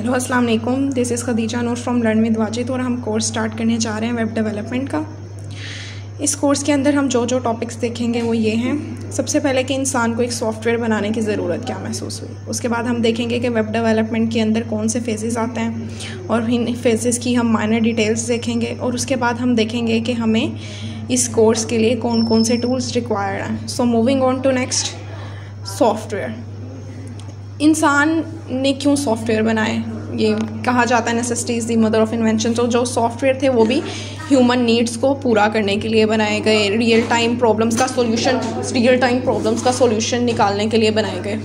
Hello अस्सलाम वालेकुम, this is Khadija Noor from learn with Wajid और हम कोर्स स्टार्ट करने जा रहे हैं वेब डेवलपमेंट का। इस कोर्स के अंदर हम जो टॉपिक्स देखेंगे वो ये हैं। सबसे पहले कि इंसान को एक सॉफ्टवेयर बनाने की ज़रूरत क्या महसूस हुई। उसके बाद हम देखेंगे कि वेब डेवलपमेंट के अंदर कौन से फेजेस आते हैं और इन फेजेस की हम माइनर डिटेल्स देखेंगे। और उसके बाद हम देखेंगे कि हमें इस कोर्स के लिए कौन कौन से टूल्स रिक्वायर्ड हैं। So moving on to next, software. इंसान ने क्यों सॉफ्टवेयर बनाए? ये कहा जाता है necessity is the mother of invention. तो जो सॉफ्टवेयर थे वो भी ह्यूमन नीड्स को पूरा करने के लिए बनाए गए, रियल टाइम प्रॉब्लम्स का सोल्यूशन निकालने के लिए बनाए गए।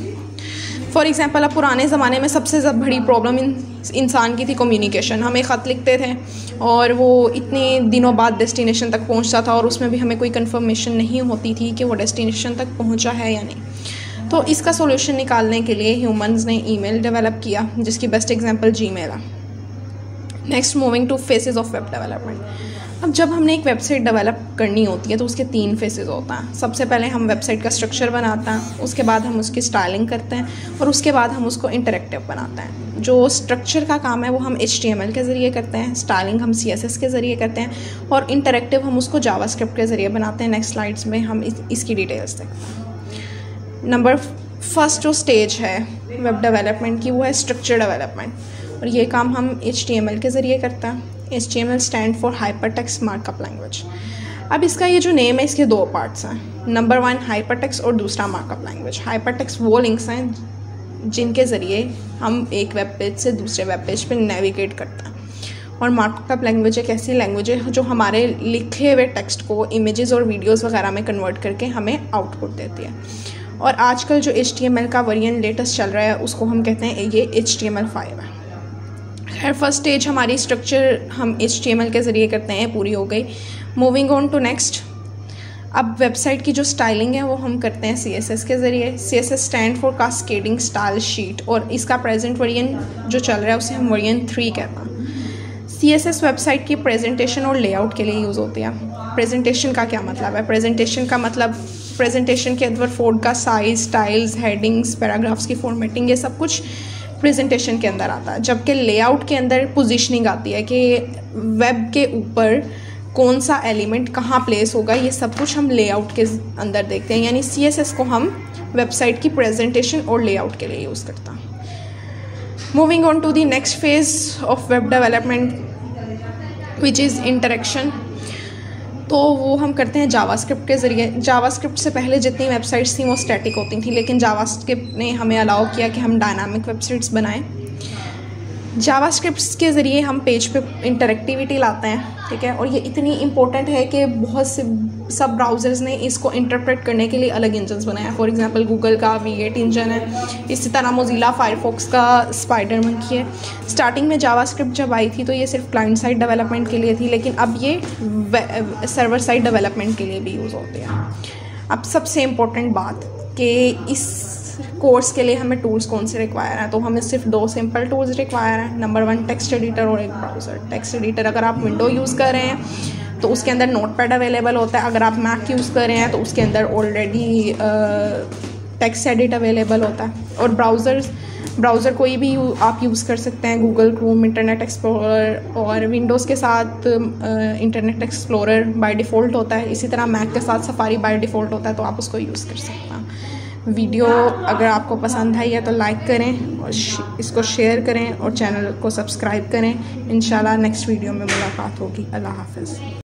फॉर एग्जांपल, अब पुराने ज़माने में सबसे बड़ी प्रॉब्लम इंसान की थी कम्युनिकेशन। हम एक ख़त लिखते थे और वो इतने दिनों बाद डेस्टिनेशन तक पहुंचता था और उसमें भी हमें कोई कंफर्मेशन नहीं होती थी कि वो डेस्टिनेशन तक पहुंचा है या नहीं। तो इसका सॉल्यूशन निकालने के लिए ह्यूमंस ने ईमेल डेवलप किया, जिसकी बेस्ट एग्जांपल जीमेल है। Next, moving to phases of web development. अब जब हमने एक वेबसाइट डेवलप करनी होती है तो उसके 3 फेसेस होता हैं। सबसे पहले हम वेबसाइट का स्ट्रक्चर बनाते हैं, उसके बाद हम उसकी स्टाइलिंग करते हैं और उसके बाद हम उसको इंटरेक्टिव बनाते हैं। जो स्ट्रक्चर का काम है वो हम HTML के ज़रिए करते हैं, स्टाइलिंग हम CSS के ज़रिए करते हैं और इंटरेक्टिव हम उसको जावास्क्रिप्ट के ज़रिए बनाते हैं। नेक्स्ट स्लाइड्स में हम इसकी डिटेल्स देखते हैं। नंबर फर्स्ट जो स्टेज है वेब डेवलपमेंट की वो है स्ट्रक्चर डेवलपमेंट और ये काम हम HTML के ज़रिए करते हैं। HTML stand for hypertext markup language. अब इसका ये जो नेम है इसके 2 पार्ट्स हैं। नंबर 1 हाइपरटेक्स्ट और दूसरा मार्कअप लैंग्वेज। हाइपरटेक्स्ट वो लिंक्स हैं जिनके ज़रिए हम एक वेब पेज से दूसरे वेब पेज पर नेविगेट करते हैं और मार्कअप लैंग्वेज एक ऐसी लैंग्वेज है जो हमारे लिखे हुए टेक्स्ट को इमेजेस और वीडियोज़ वगैरह में कन्वर्ट करके हमें आउटपुट देती है। और आजकल जो HTML का वेरिएंट लेटेस्ट चल रहा है उसको हम कहते हैं ये HTML5 है। खैर, फर्स्ट स्टेज हमारी स्ट्रक्चर हम HTML के ज़रिए करते हैं, पूरी हो गई। मूविंग ऑन टू नेक्स्ट, अब वेबसाइट की जो स्टाइलिंग है वो हम करते हैं CSS के ज़रिए। CSS stand for cascading style sheet और इसका प्रेजेंट वेरिएंट जो चल रहा है उसे हम वेरिएंट 3 कहते हैं। CSS वेबसाइट की प्रेजेंटेशन और लेआउट के लिए यूज़ होती है। प्रेजेंटेशन का क्या मतलब है? प्रेजेंटेशन का मतलब प्रेजेंटेशन के अंदर फोल्ड का साइज, स्टाइल्स, हेडिंग्स, पैराग्राफ्स की फॉर्मेटिंग, ये सब कुछ प्रेजेंटेशन के अंदर आता है। जबकि लेआउट के अंदर पोजीशनिंग आती है कि वेब के ऊपर कौन सा एलिमेंट कहाँ प्लेस होगा, ये सब कुछ हम लेआउट के अंदर देखते हैं। यानी CSS को हम वेबसाइट की प्रेजेंटेशन और लेआउट के लिए यूज़ करते हैं। Moving on to the next phase of web development which is interaction. तो वो हम करते हैं जावास्क्रिप्ट के ज़रिए। जावास्क्रिप्ट से पहले जितनी वेबसाइट्स थी वो स्टैटिक होती थी, लेकिन जावास्क्रिप्ट ने हमें अलाउ किया कि हम डायनामिक वेबसाइट्स बनाएं। जावास्क्रिप्ट के ज़रिए हम पेज पे इंटरेक्टिविटी लाते हैं, ठीक है। और ये इतनी इम्पोर्टेंट है कि बहुत से सब ब्राउज़र्स ने इसको इंटरप्रेट करने के लिए अलग इंजन्स बनाए। फॉर एग्जांपल गूगल का V8 इंजन है, इसी तरह मोज़िला फायरफॉक्स का स्पाइडर मंकी है। स्टार्टिंग में जावास्क्रिप्ट जब आई थी तो ये सिर्फ क्लाइंट साइड डेवलपमेंट के लिए थी, लेकिन अब ये सर्वर साइड डेवलपमेंट के लिए भी यूज़ होते हैं। अब सबसे इम्पोर्टेंट बात कि इस कोर्स के लिए हमें टूल्स कौन से रिक्वायर हैं, तो हमें सिर्फ 2 सिंपल टूल्स रिक्वायर हैं। नंबर 1 टेक्स्ट एडिटर और एक ब्राउज़र। टेक्स्ट एडिटर अगर आप विंडो यूज़ कर रहे हैं तो उसके अंदर नोटपैड अवेलेबल होता है। अगर आप मैक यूज़ कर रहे हैं तो उसके अंदर ऑलरेडी टेक्स्ट एडिट अवेलेबल होता है। और ब्राउज़र कोई भी आप यूज़ कर सकते हैं, गूगल क्रोम, इंटरनेट एक्सप्लोरर, और विंडोज़ के साथ इंटरनेट एक्सप्लोरर बाय डिफ़ॉल्ट होता है। इसी तरह मैक के साथ सफारी बाय डिफ़ॉल्ट होता है, तो आप उसको यूज़ कर सकते हैं। वीडियो अगर आपको पसंद आई है तो लाइक करें और इसको शेयर करें और चैनल को सब्सक्राइब करें। इंशाल्लाह नेक्स्ट वीडियो में मुलाकात होगी। अल्लाह हाफ़िज़।